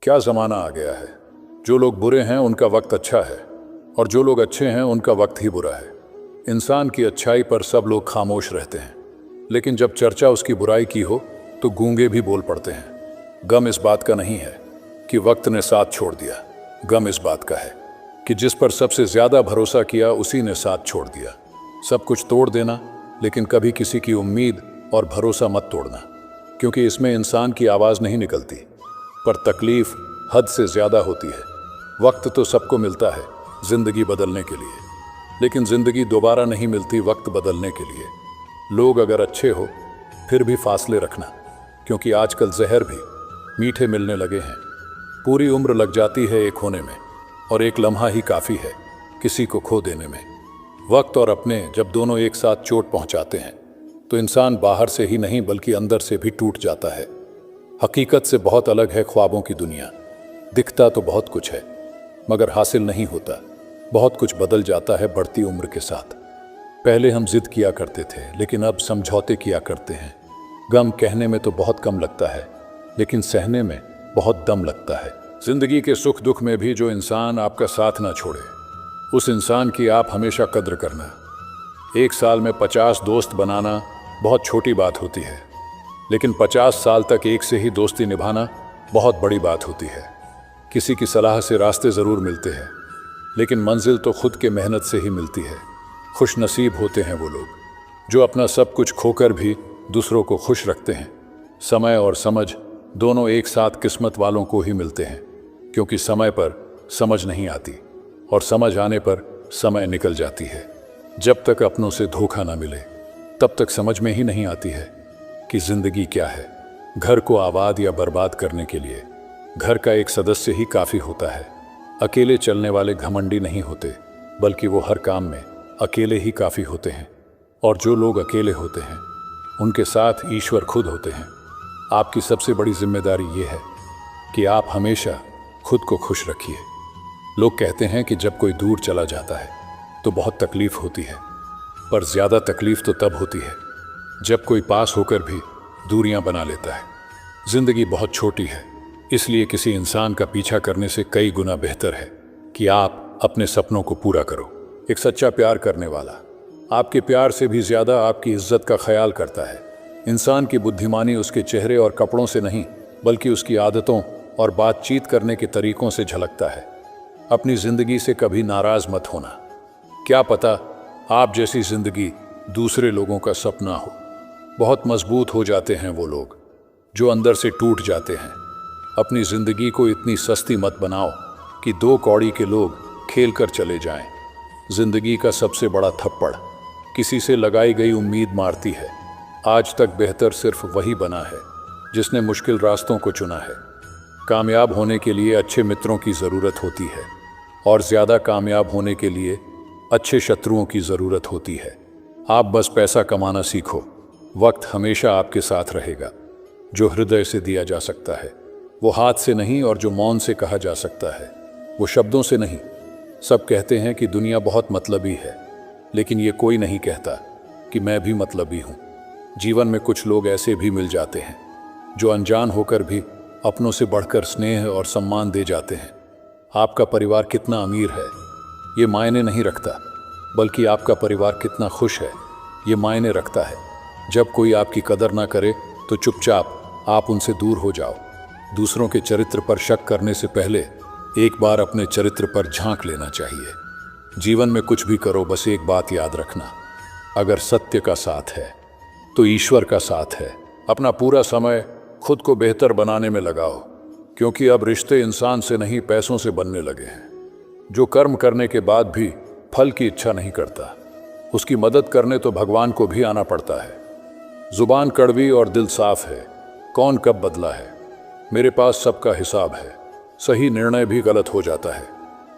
क्या ज़माना आ गया है। जो लोग बुरे हैं उनका वक्त अच्छा है और जो लोग अच्छे हैं उनका वक्त ही बुरा है। इंसान की अच्छाई पर सब लोग खामोश रहते हैं, लेकिन जब चर्चा उसकी बुराई की हो तो गूंगे भी बोल पड़ते हैं। गम इस बात का नहीं है कि वक्त ने साथ छोड़ दिया, गम इस बात का है कि जिस पर सबसे ज़्यादा भरोसा किया उसी ने साथ छोड़ दिया। सब कुछ तोड़ देना, लेकिन कभी किसी की उम्मीद और भरोसा मत तोड़ना, क्योंकि इसमें इंसान की आवाज़ नहीं निकलती, पर तकलीफ हद से ज़्यादा होती है। वक्त तो सबको मिलता है ज़िंदगी बदलने के लिए, लेकिन ज़िंदगी दोबारा नहीं मिलती वक्त बदलने के लिए। लोग अगर अच्छे हो फिर भी फासले रखना, क्योंकि आजकल जहर भी मीठे मिलने लगे हैं। पूरी उम्र लग जाती है एक होने में, और एक लम्हा ही काफ़ी है किसी को खो देने में। वक्त और अपने जब दोनों एक साथ चोट पहुंचाते हैं तो इंसान बाहर से ही नहीं बल्कि अंदर से भी टूट जाता है। हकीकत से बहुत अलग है ख्वाबों की दुनिया। दिखता तो बहुत कुछ है मगर हासिल नहीं होता। बहुत कुछ बदल जाता है बढ़ती उम्र के साथ। पहले हम जिद किया करते थे, लेकिन अब समझौते किया करते हैं। गम कहने में तो बहुत कम लगता है, लेकिन सहने में बहुत दम लगता है। जिंदगी के सुख दुख में भी जो इंसान आपका साथ ना छोड़े, उस इंसान की आप हमेशा कद्र करना। एक साल में 50 दोस्त बनाना बहुत छोटी बात होती है, लेकिन 50 साल तक एक से ही दोस्ती निभाना बहुत बड़ी बात होती है। किसी की सलाह से रास्ते ज़रूर मिलते हैं, लेकिन मंजिल तो खुद के मेहनत से ही मिलती है। खुश नसीब होते हैं वो लोग जो अपना सब कुछ खोकर भी दूसरों को खुश रखते हैं। समय और समझ दोनों एक साथ किस्मत वालों को ही मिलते हैं, क्योंकि समय पर समझ नहीं आती और समझ आने पर समय निकल जाती है। जब तक अपनों से धोखा ना मिले तब तक समझ में ही नहीं आती है कि जिंदगी क्या है। घर को आबाद या बर्बाद करने के लिए घर का एक सदस्य ही काफ़ी होता है। अकेले चलने वाले घमंडी नहीं होते, बल्कि वो हर काम में अकेले ही काफ़ी होते हैं। और जो लोग अकेले होते हैं उनके साथ ईश्वर खुद होते हैं। आपकी सबसे बड़ी जिम्मेदारी ये है कि आप हमेशा खुद को खुश रखिए। लोग कहते हैं कि जब कोई दूर चला जाता है तो बहुत तकलीफ़ होती है, पर ज़्यादा तकलीफ़ तो तब होती है जब कोई पास होकर भी दूरियां बना लेता है। ज़िंदगी बहुत छोटी है, इसलिए किसी इंसान का पीछा करने से कई गुना बेहतर है कि आप अपने सपनों को पूरा करो। एक सच्चा प्यार करने वाला आपके प्यार से भी ज़्यादा आपकी इज्जत का ख्याल करता है। इंसान की बुद्धिमानी उसके चेहरे और कपड़ों से नहीं, बल्कि उसकी आदतों और बातचीत करने के तरीकों से झलकता है। अपनी ज़िंदगी से कभी नाराज़ मत होना। क्या पता आप जैसी ज़िंदगी दूसरे लोगों का सपना हो। बहुत मजबूत हो जाते हैं वो लोग जो अंदर से टूट जाते हैं। अपनी ज़िंदगी को इतनी सस्ती मत बनाओ कि 2 कौड़ी के लोग खेल कर चले जाएं। ज़िंदगी का सबसे बड़ा थप्पड़ किसी से लगाई गई उम्मीद मारती है। आज तक बेहतर सिर्फ वही बना है जिसने मुश्किल रास्तों को चुना है। कामयाब होने के लिए अच्छे मित्रों की ज़रूरत होती है, और ज़्यादा कामयाब होने के लिए अच्छे शत्रुओं की ज़रूरत होती है। आप बस पैसा कमाना सीखो। वक्त हमेशा आपके साथ रहेगा। जो हृदय से दिया जा सकता है वो हाथ से नहीं, और जो मौन से कहा जा सकता है वो शब्दों से नहीं। सब कहते हैं कि दुनिया बहुत मतलबी है, लेकिन ये कोई नहीं कहता कि मैं भी मतलबी हूँ। जीवन में कुछ लोग ऐसे भी मिल जाते हैं जो अनजान होकर भी अपनों से बढ़कर स्नेह और सम्मान दे जाते हैं। आपका परिवार कितना अमीर है ये मायने नहीं रखता, बल्कि आपका परिवार कितना खुश है ये मायने रखता है। जब कोई आपकी कदर ना करे तो चुपचाप आप उनसे दूर हो जाओ। दूसरों के चरित्र पर शक करने से पहले एक बार अपने चरित्र पर झांक लेना चाहिए। जीवन में कुछ भी करो, बस एक बात याद रखना, अगर सत्य का साथ है तो ईश्वर का साथ है। अपना पूरा समय खुद को बेहतर बनाने में लगाओ, क्योंकि अब रिश्ते इंसान से नहीं पैसों से बनने लगे हैं। जो कर्म करने के बाद भी फल की इच्छा नहीं करता, उसकी मदद करने तो भगवान को भी आना पड़ता है। जुबान कड़वी और दिल साफ है, कौन कब बदला है। मेरे पास सबका हिसाब है। सही निर्णय भी गलत हो जाता है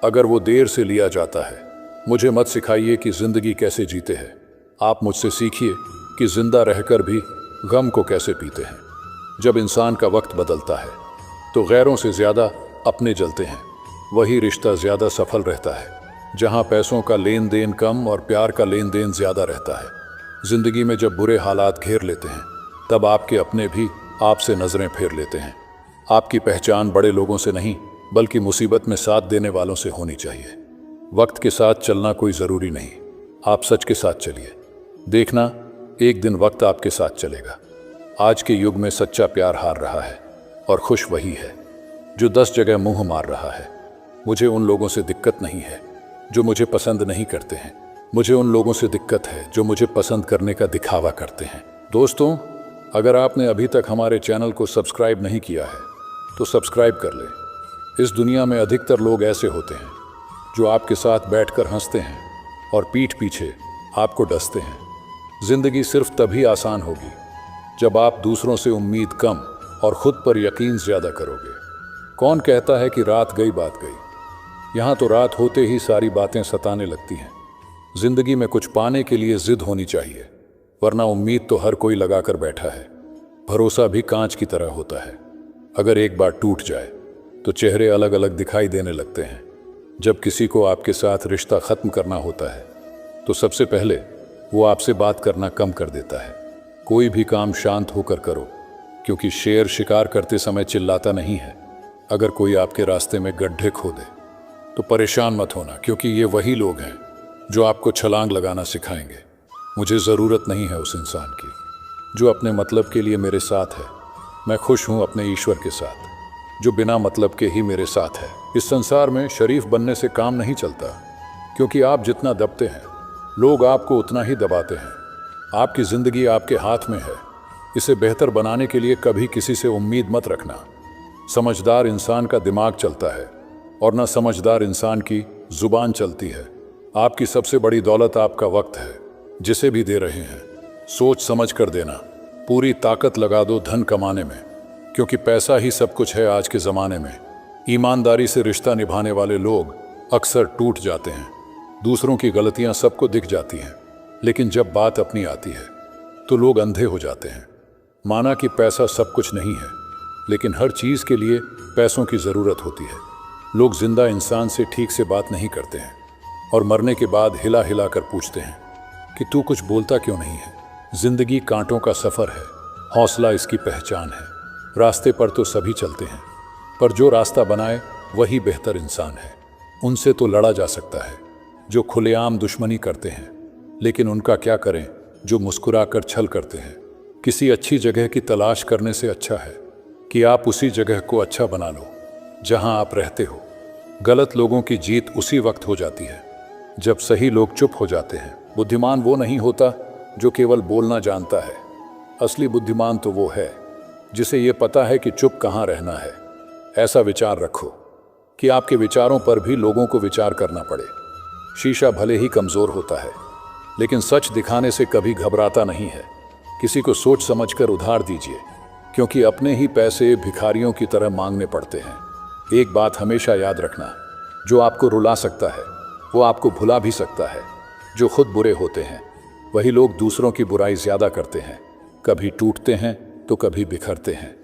अगर वो देर से लिया जाता है। मुझे मत सिखाइए कि जिंदगी कैसे जीते हैं, आप मुझसे सीखिए कि जिंदा रहकर भी गम को कैसे पीते हैं। जब इंसान का वक्त बदलता है तो गैरों से ज़्यादा अपने जलते हैं। वही रिश्ता ज़्यादा सफल रहता है जहाँ पैसों का लेन देन कम और प्यार का लेन देन ज़्यादा रहता है। ज़िंदगी में जब बुरे हालात घेर लेते हैं तब आपके अपने भी आपसे नज़रें फेर लेते हैं। आपकी पहचान बड़े लोगों से नहीं बल्कि मुसीबत में साथ देने वालों से होनी चाहिए। वक्त के साथ चलना कोई ज़रूरी नहीं, आप सच के साथ चलिए। देखना, एक दिन वक्त आपके साथ चलेगा। आज के युग में सच्चा प्यार हार रहा है और खुश वही है जो 10 जगह मुंह मार रहा है। मुझे उन लोगों से दिक्कत नहीं है जो मुझे पसंद नहीं करते हैं, मुझे उन लोगों से दिक्कत है जो मुझे पसंद करने का दिखावा करते हैं। दोस्तों, अगर आपने अभी तक हमारे चैनल को सब्सक्राइब नहीं किया है तो सब्सक्राइब कर लें। इस दुनिया में अधिकतर लोग ऐसे होते हैं जो आपके साथ बैठकर हंसते हैं और पीठ पीछे आपको डसते हैं। जिंदगी सिर्फ तभी आसान होगी जब आप दूसरों से उम्मीद कम और खुद पर यकीन ज़्यादा करोगे। कौन कहता है कि रात गई बात गई? यहाँ तो रात होते ही सारी बातें सताने लगती हैं। जिंदगी में कुछ पाने के लिए जिद होनी चाहिए, वरना उम्मीद तो हर कोई लगा कर बैठा है। भरोसा भी कांच की तरह होता है, अगर एक बार टूट जाए तो चेहरे अलग अलग दिखाई देने लगते हैं। जब किसी को आपके साथ रिश्ता ख़त्म करना होता है तो सबसे पहले वो आपसे बात करना कम कर देता है। कोई भी काम शांत होकर करो, क्योंकि शेर शिकार करते समय चिल्लाता नहीं है। अगर कोई आपके रास्ते में गड्ढे खोदे तो परेशान मत होना, क्योंकि ये वही लोग हैं जो आपको छलांग लगाना सिखाएंगे। मुझे ज़रूरत नहीं है उस इंसान की जो अपने मतलब के लिए मेरे साथ है। मैं खुश हूँ अपने ईश्वर के साथ जो बिना मतलब के ही मेरे साथ है। इस संसार में शरीफ बनने से काम नहीं चलता, क्योंकि आप जितना दबते हैं लोग आपको उतना ही दबाते हैं। आपकी ज़िंदगी आपके हाथ में है, इसे बेहतर बनाने के लिए कभी किसी से उम्मीद मत रखना। समझदार इंसान का दिमाग चलता है और ना समझदार इंसान की ज़ुबान चलती है। आपकी सबसे बड़ी दौलत आपका वक्त है। जिसे भी दे रहे हैं सोच समझ कर देना। पूरी ताकत लगा दो धन कमाने में, क्योंकि पैसा ही सब कुछ है आज के ज़माने में। ईमानदारी से रिश्ता निभाने वाले लोग अक्सर टूट जाते हैं। दूसरों की गलतियां सबको दिख जाती हैं, लेकिन जब बात अपनी आती है तो लोग अंधे हो जाते हैं। माना कि पैसा सब कुछ नहीं है, लेकिन हर चीज़ के लिए पैसों की ज़रूरत होती है। लोग जिंदा इंसान से ठीक से बात नहीं करते हैं और मरने के बाद हिला हिला कर पूछते हैं कि तू कुछ बोलता क्यों नहीं है। जिंदगी कांटों का सफ़र है, हौसला इसकी पहचान है। रास्ते पर तो सभी चलते हैं, पर जो रास्ता बनाए वही बेहतर इंसान है। उनसे तो लड़ा जा सकता है जो खुलेआम दुश्मनी करते हैं, लेकिन उनका क्या करें जो मुस्कुराकर छल करते हैं। किसी अच्छी जगह की तलाश करने से अच्छा है कि आप उसी जगह को अच्छा बना लो जहां आप रहते हो। गलत लोगों की जीत उसी वक्त हो जाती है जब सही लोग चुप हो जाते हैं। बुद्धिमान वो नहीं होता जो केवल बोलना जानता है, असली बुद्धिमान तो वो है जिसे ये पता है कि चुप कहाँ रहना है। ऐसा विचार रखो कि आपके विचारों पर भी लोगों को विचार करना पड़े। शीशा भले ही कमज़ोर होता है, लेकिन सच दिखाने से कभी घबराता नहीं है। किसी को सोच समझकर उधार दीजिए, क्योंकि अपने ही पैसे भिखारियों की तरह मांगने पड़ते हैं। एक बात हमेशा याद रखना, जो आपको रुला सकता है वो आपको भुला भी सकता है। जो खुद बुरे होते हैं वही लोग दूसरों की बुराई ज़्यादा करते हैं। कभी टूटते हैं तो कभी बिखरते हैं।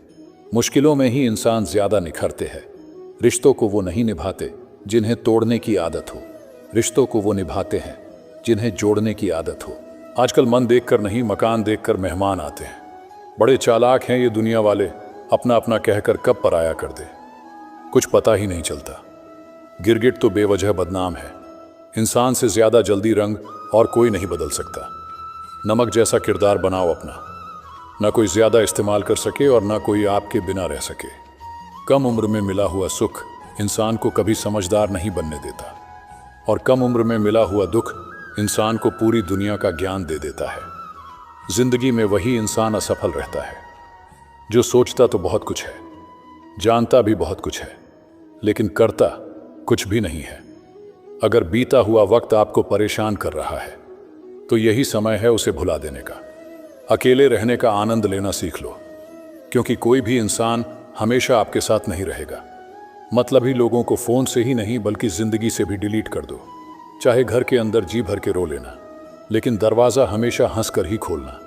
मुश्किलों में ही इंसान ज़्यादा निखरते हैं। रिश्तों को वो नहीं निभाते जिन्हें तोड़ने की आदत हो, रिश्तों को वो निभाते हैं जिन्हें जोड़ने की आदत हो। आजकल मन देखकर नहीं, मकान देखकर मेहमान आते हैं। बड़े चालाक हैं ये दुनिया वाले, अपना अपना कहकर कब पराया कर दे कुछ पता ही नहीं चलता। गिरगिट तो बेवजह बदनाम है। इंसान से ज़्यादा जल्दी रंग और कोई नहीं बदल सकता। नमक जैसा किरदार बनाओ अपना, ना कोई ज़्यादा इस्तेमाल कर सके और ना कोई आपके बिना रह सके। कम उम्र में मिला हुआ सुख इंसान को कभी समझदार नहीं बनने देता, और कम उम्र में मिला हुआ दुख इंसान को पूरी दुनिया का ज्ञान दे देता है। जिंदगी में वही इंसान असफल रहता है जो सोचता तो बहुत कुछ है, जानता भी बहुत कुछ है, लेकिन करता कुछ भी नहीं है। अगर बीता हुआ वक्त आपको परेशान कर रहा है तो यही समय है उसे भुला देने का। अकेले रहने का आनंद लेना सीख लो, क्योंकि कोई भी इंसान हमेशा आपके साथ नहीं रहेगा। मतलबी लोगों को फ़ोन से ही नहीं बल्कि ज़िंदगी से भी डिलीट कर दो। चाहे घर के अंदर जी भर के रो लेना, लेकिन दरवाज़ा हमेशा हंस कर ही खोलना।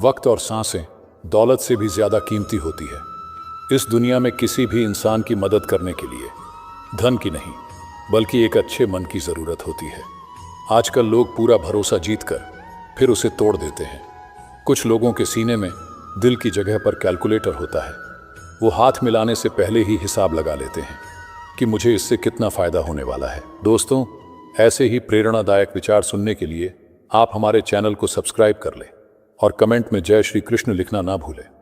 वक्त और सांसें दौलत से भी ज़्यादा कीमती होती है। इस दुनिया में किसी भी इंसान की मदद करने के लिए धन की नहीं बल्कि एक अच्छे मन की ज़रूरत होती है। आजकल लोग पूरा भरोसा जीत कर फिर उसे तोड़ देते हैं। कुछ लोगों के सीने में दिल की जगह पर कैलकुलेटर होता है, वो हाथ मिलाने से पहले ही हिसाब लगा लेते हैं कि मुझे इससे कितना फायदा होने वाला है। दोस्तों, ऐसे ही प्रेरणादायक विचार सुनने के लिए आप हमारे चैनल को सब्सक्राइब कर लें और कमेंट में जय श्री कृष्ण लिखना ना भूलें।